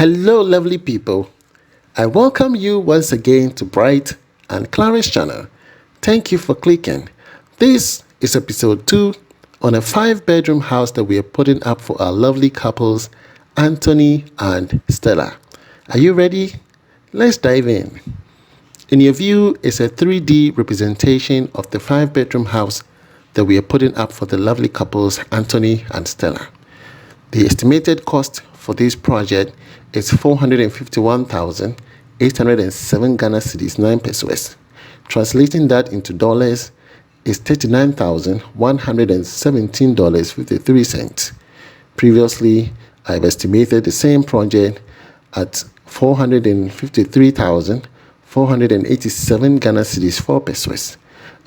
Hello, lovely people. I welcome you once again to Bright and Clara's channel. Thank you for clicking. This is episode 2 on a 5-bedroom house that we are putting up for our lovely couples, Anthony and Stella. Are you ready? Let's dive in. In your view is a 3D representation of the 5-bedroom house that we are putting up for the lovely couples, Anthony and Stella. The estimated cost for this project is 451,807 Ghana cedis, 9 pesos. Translating that into dollars is $39,117.53. Previously, I've estimated the same project at 453,487 Ghana cedis, 4 pesos.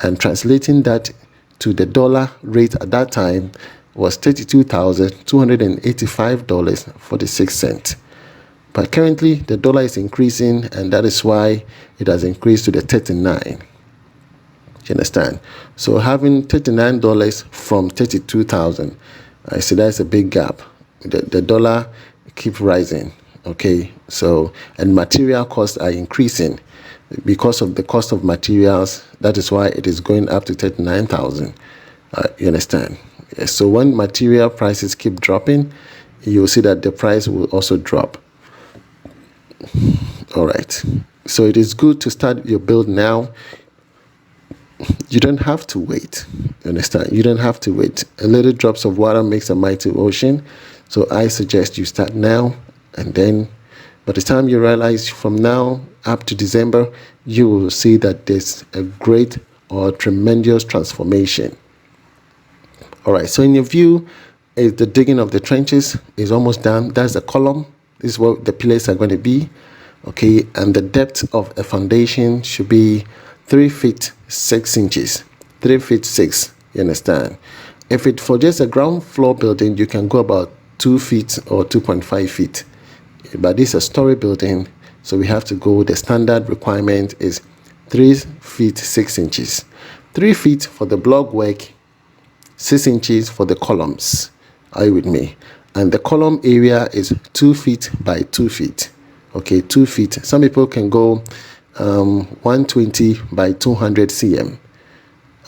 And translating that to the dollar rate at that time was $32,285.46. But currently the dollar is increasing, and that is why it has increased to the 39. You understand? So having $39 from 32,000, I see that's a big gap. The dollar keeps rising. Okay, so and material costs are increasing because of the cost of materials. That is why it is going up to 39,000. You understand? So when material prices keep dropping, you'll see that the price will also drop. All right. So it is good to start your build now. You don't have to wait. You understand? You don't have to wait. A little drops of water makes a mighty ocean. So I suggest you start now, and then by the time you realize from now up to December, you will see that there's a great or tremendous transformation. All right, so in your view, is the digging of the trenches is almost done. That's the column. This is what the pillars are going to be. Okay, and the depth of a foundation should be 3 feet 6 inches. 3 feet 6. You understand? If it for just a ground floor building, you can go about 2 feet or 2.5 feet. But this is a story building, so we have to go. The standard requirement is 3 feet 6 inches. 3 feet for the block work, 6 inches for the columns. Are you with me? And the column area is 2 feet by 2 feet. Okay, 2 feet. Some people can go 120 by 200 cm.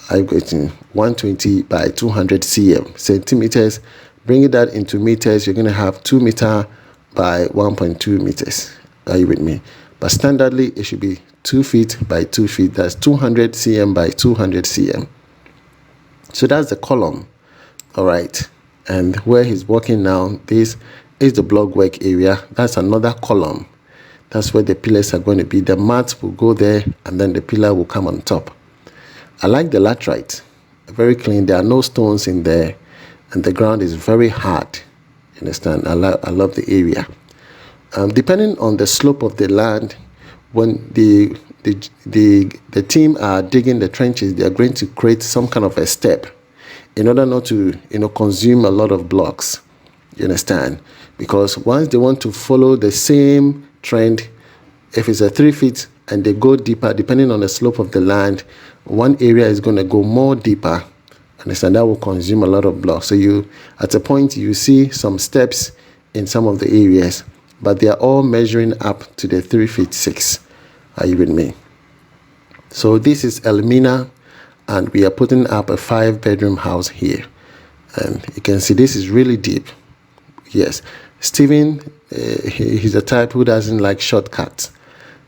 I'm getting 120 by 200 cm centimeters. Bringing that into meters, you're going to have 2 meter by 1.2 meters. Are you with me? But standardly, it should be 2 feet by 2 feet. That's 200 cm by 200 cm. So that's the column. All right. And where he's working now, this is the block work area. That's another column. That's where the pillars are going to be. The mats will go there, and then the pillar will come on top. I like the laterite. Very clean. There are no stones in there, and the ground is very hard. You understand? I love the area. Depending on the slope of the land, when the team are digging the trenches, they are going to create some kind of a step in order not to consume a lot of blocks. You understand? Because once they want to follow the same trend, if it's a 3 feet and they go deeper, depending on the slope of the land, one area is going to go more deeper. Understand? That will consume a lot of blocks. So you, at a point, you see some steps in some of the areas, but they are all measuring up to the 3 feet 6. Are you with me? So this is Elmina, and we are putting up a 5-bedroom house here. And you can see this is really deep. Yes, Steven, he's a type who doesn't like shortcuts.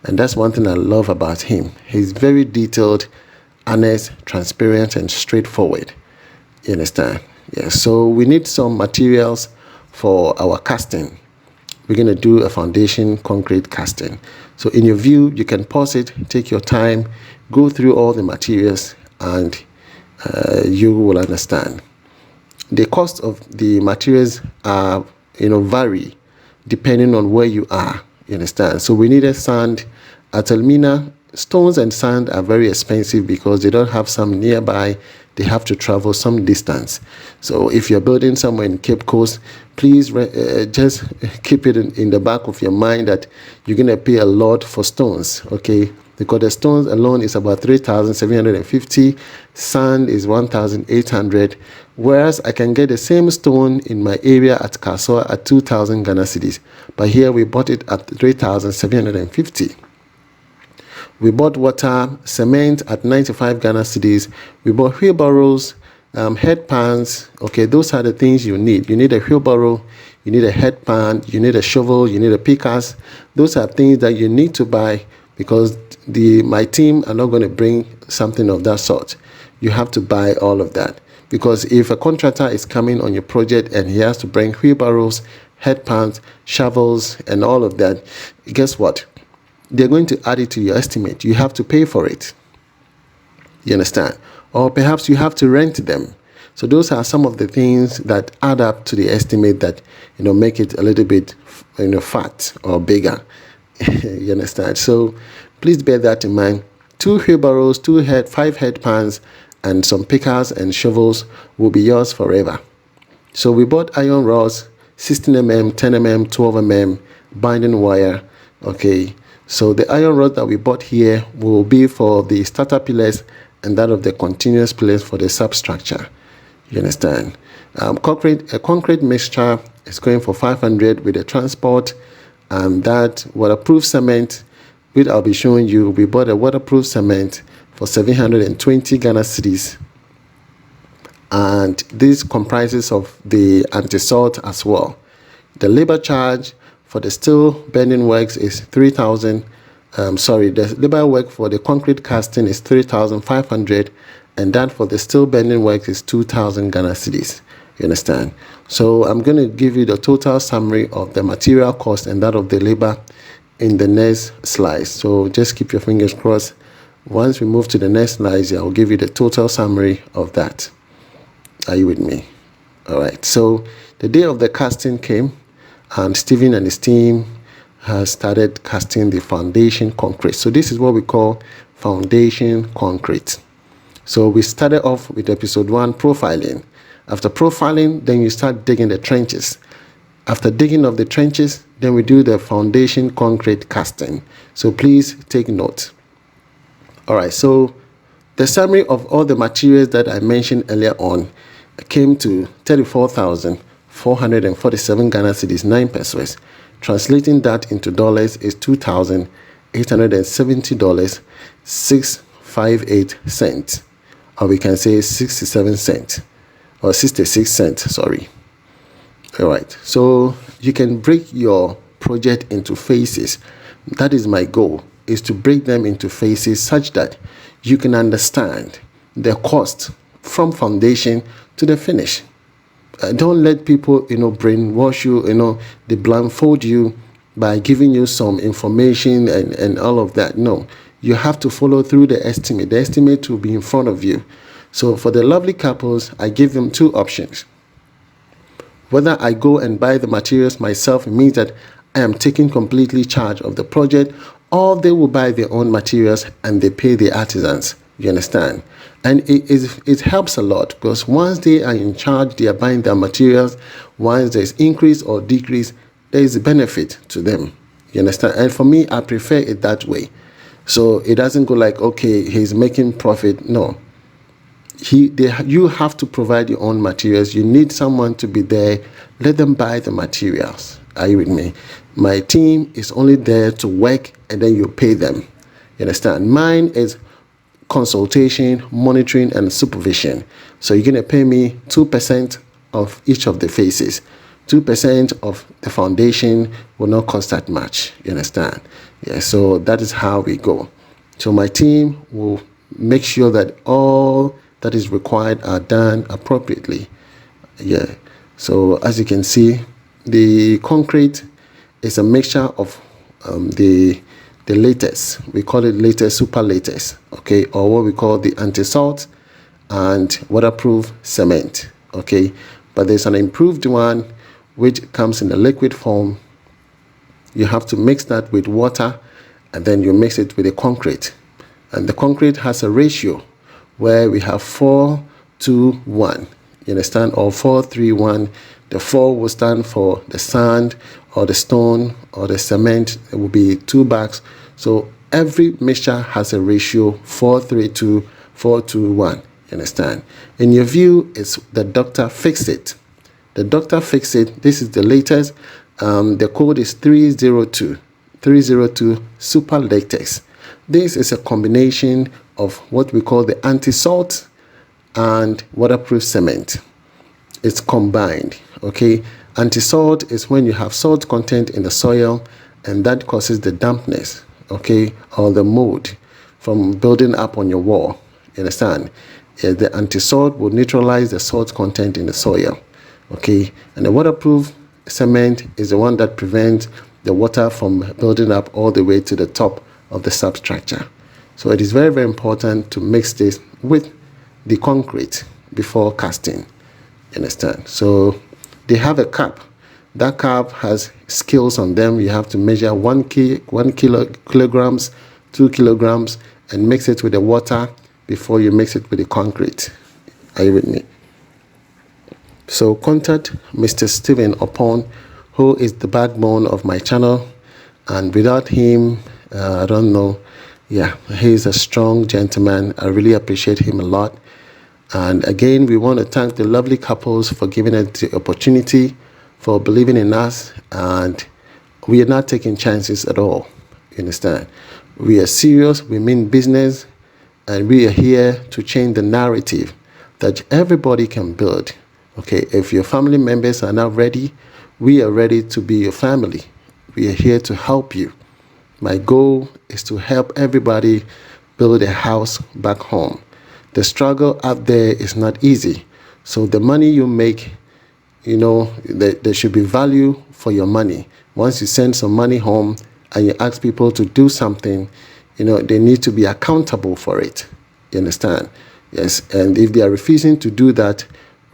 And that's one thing I love about him. He's very detailed, honest, transparent, and straightforward. You understand? Yeah, so we need some materials for our casting. We're going to do a foundation concrete casting. So in your view, you can pause it, take your time, go through all the materials, and you will understand. The cost of the materials are, vary depending on where you are. You understand? So we needed sand. At Elmina, stones and sand are very expensive because they don't have some nearby. They have to travel some distance. So if you're building somewhere in Cape Coast, please just keep it in the back of your mind that you're going to pay a lot for stones. Okay, because the stones alone is about 3,750, sand is 1,800, whereas I can get the same stone in my area at Kasoa at 2,000 Ghana cedis, but here we bought it at 3,750. We bought water, cement at 95 Ghana cedis. We bought wheelbarrows, headpans. Okay, those are the things you need. You need a wheelbarrow, you need a headpan, you need a shovel, you need a pickaxe. Those are things that you need to buy, because my team are not going to bring something of that sort. You have to buy all of that, because if a contractor is coming on your project and he has to bring wheelbarrows, headpans, shovels, and all of that, guess what? They're going to add it to your estimate. You have to pay for it. You understand? Or perhaps you have to rent them. So those are some of the things that add up to the estimate that, make it a little bit, fat or bigger. You understand? So please bear that in mind. 2 wheelbarrows, 5 headpans, and some pickers and shovels will be yours forever. So we bought iron rods, 16 mm, 10 mm, 12 mm, binding wire. Okay. So the iron rod that we bought here will be for the starter pillars and that of the continuous pillars for the substructure. You understand? A concrete mixture is going for 500 with the transport, and that waterproof cement, which I'll be showing you. We bought a waterproof cement for 720 Ghana cedis, and this comprises of the anti-salt as well. The labor charge for the steel bending works is 3,000. The labor work for the concrete casting is 3,500, and that for the steel bending works is 2,000 Ghana cedis. You understand? So I'm going to give you the total summary of the material cost and that of the labor in the next slide. So just keep your fingers crossed. Once we move to the next slide, I'll give you the total summary of that. Are you with me? All right. So the day of the casting came, and Stephen and his team has started casting the foundation concrete. So this is what we call foundation concrete. So we started off with episode 1, profiling. After profiling, then you start digging the trenches. After digging of the trenches, then we do the foundation concrete casting. So please take note. All right, so the summary of all the materials that I mentioned earlier on came to 34,447 Ghana cedis, 9 pesos. Translating that into dollars is $2,870, 658 cents, or we can say 67 cents, or 66 cents, sorry. All right, so you can break your project into phases. That is my goal, is to break them into phases such that you can understand the cost from foundation to the finish. Don't let people, brainwash you, they blindfold you by giving you some information and all of that. No, you have to follow through the estimate. The estimate will be in front of you. So for the lovely couples, I give them 2 options. Whether I go and buy the materials myself, it means that I am taking completely charge of the project, or they will buy their own materials and they pay the artisans. You understand? And it helps a lot, because once they are in charge, they are buying their materials. Once there's increase or decrease, there is a benefit to them. You understand? And for me, I prefer it that way. So it doesn't go like, okay, he's making profit. No. You have to provide your own materials. You need someone to be there. Let them buy the materials. Are you with me? My team is only there to work, and then you pay them. You understand? Mine is consultation, monitoring, and supervision. So you're going to pay me 2% of each of the phases. 2% of the foundation will not cost that much. You understand? Yeah, so that is how we go. So my team will make sure that all that is required are done appropriately. Yeah. So as you can see, the concrete is a mixture of the latex. We call it latex, super latex, okay, or what we call the anti-salt and waterproof cement, okay. But there's an improved one which comes in a liquid form. You have to mix that with water, and then you mix it with the concrete. And the concrete has a ratio where we have 4:1. You understand? Or 4:3:1. The 4 will stand for the sand or the stone or the cement. It will be 2 bags. So Every mixture has a ratio 4:3:2, 4:2:1. You understand? In your view, it's the Dr. Fix-It. The Dr. Fix-It, this is the latest. The code is 302. 302 Super Latex. This is a combination of what we call the anti-salt and waterproof cement. It's combined, okay? Anti-salt is when you have salt content in the soil and that causes the dampness, okay, or the mold from building up on your wall. You understand? The anti-salt will neutralize the salt content in the soil, okay? And the waterproof cement is the one that prevents the water from building up all the way to the top of the substructure. So it is very, very important to mix this with the concrete before casting. You understand? So they have a cup. That cup has scales on them. You have to measure 1 kilograms, 2 kilograms, and mix it with the water before you mix it with the concrete. Are you with me? So contact Mr. Stephen Oppong, who is the backbone of my channel, and without him, I don't know. Yeah, he's a strong gentleman. I really appreciate him a lot. And again, we want to thank the lovely couples for giving us the opportunity, for believing in us, and we are not taking chances at all. You understand? We are serious, we mean business, and we are here to change the narrative that everybody can build. Okay, if your family members are not ready, we are ready to be your family. We are here to help you. My goal is to help everybody build a house back home. The struggle out there is not easy. So the money you make, you know, there should be value for your money. Once you send some money home and you ask people to do something, you know, they need to be accountable for it. You understand? Yes, and if they are refusing to do that,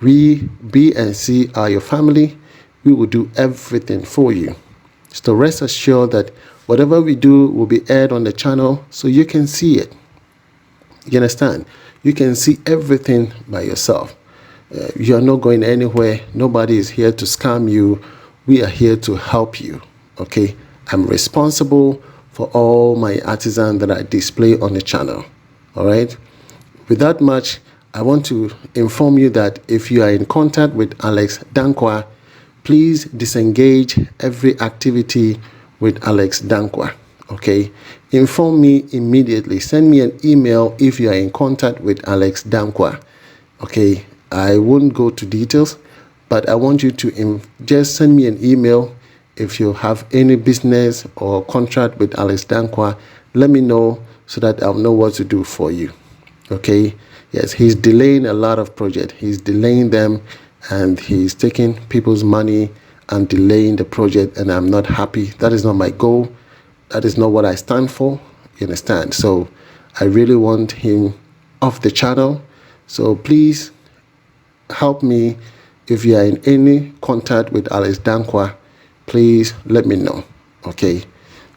we, B and C, are your family. We will do everything for you. So rest assured that whatever we do will be aired on the channel so you can see it. You understand? You can see everything by yourself. You are not going anywhere. Nobody is here to scam you. We are here to help you. Okay? I'm responsible for all my artisans that I display on the channel. All right? With that much, I want to inform you that if you are in contact with Alex Dankwa, please disengage every activity with Alex Dankwa. Okay? Inform me immediately. Send me an email if you are in contact with Alex Dankwa. Okay? I won't go to details, but I want you to just send me an email if you have any business or contract with Alex Dankwa. Let me know so that I'll know what to do for you. Okay? Yes, he's delaying a lot of projects. He's delaying them and he's taking people's money and delaying the project, and I'm not happy. That is not my goal. That is not what I stand for. You understand? So I really want him off the channel. So please help me. If you are in any contact with Alex Dankwa, please let me know. Okay?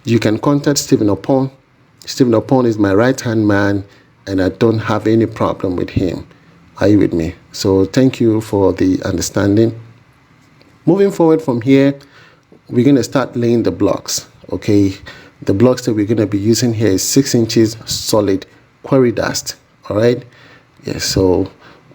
You can contact Stephen Oppong. Stephen Oppong is my right-hand man, and I don't have any problem with him. Are you with me? So thank you for the understanding. Moving forward from here, we're going to start laying the blocks. Okay? The blocks that we're going to be using here is 6 inches solid quarry dust. All right? Yes, so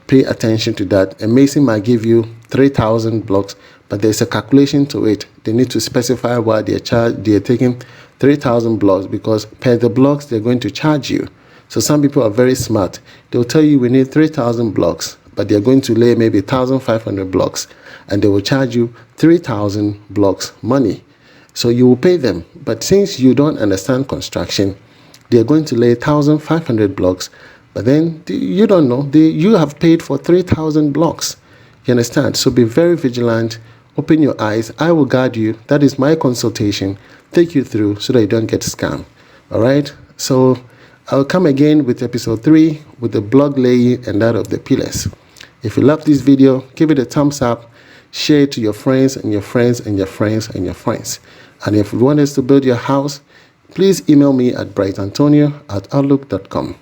pay attention to that. Amazing might give you 3,000 blocks, but there's a calculation to it. They need to specify why they're taking 3,000 blocks, because per the blocks they're going to charge you. So some people are very smart. They'll tell you we need 3,000 blocks, but they're going to lay maybe 1,500 blocks, and they will charge you 3,000 blocks money. So you will pay them. But since you don't understand construction, they're going to lay 1,500 blocks, but then you don't know. You have paid for 3,000 blocks. You understand? So be very vigilant. Open your eyes. I will guide you. That is my consultation. Take you through so that you don't get scammed. All right? So I'll come again with episode 3 with the block laying and that of the pillars. If you love this video, give it a thumbs up. Share it to your friends and your friends and your friends and your friends. And if you want us to build your house, please email me at brightantonio@outlook.com.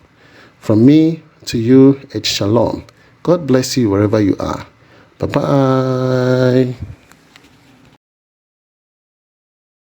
From me to you, it's shalom. God bless you wherever you are. Bye-bye.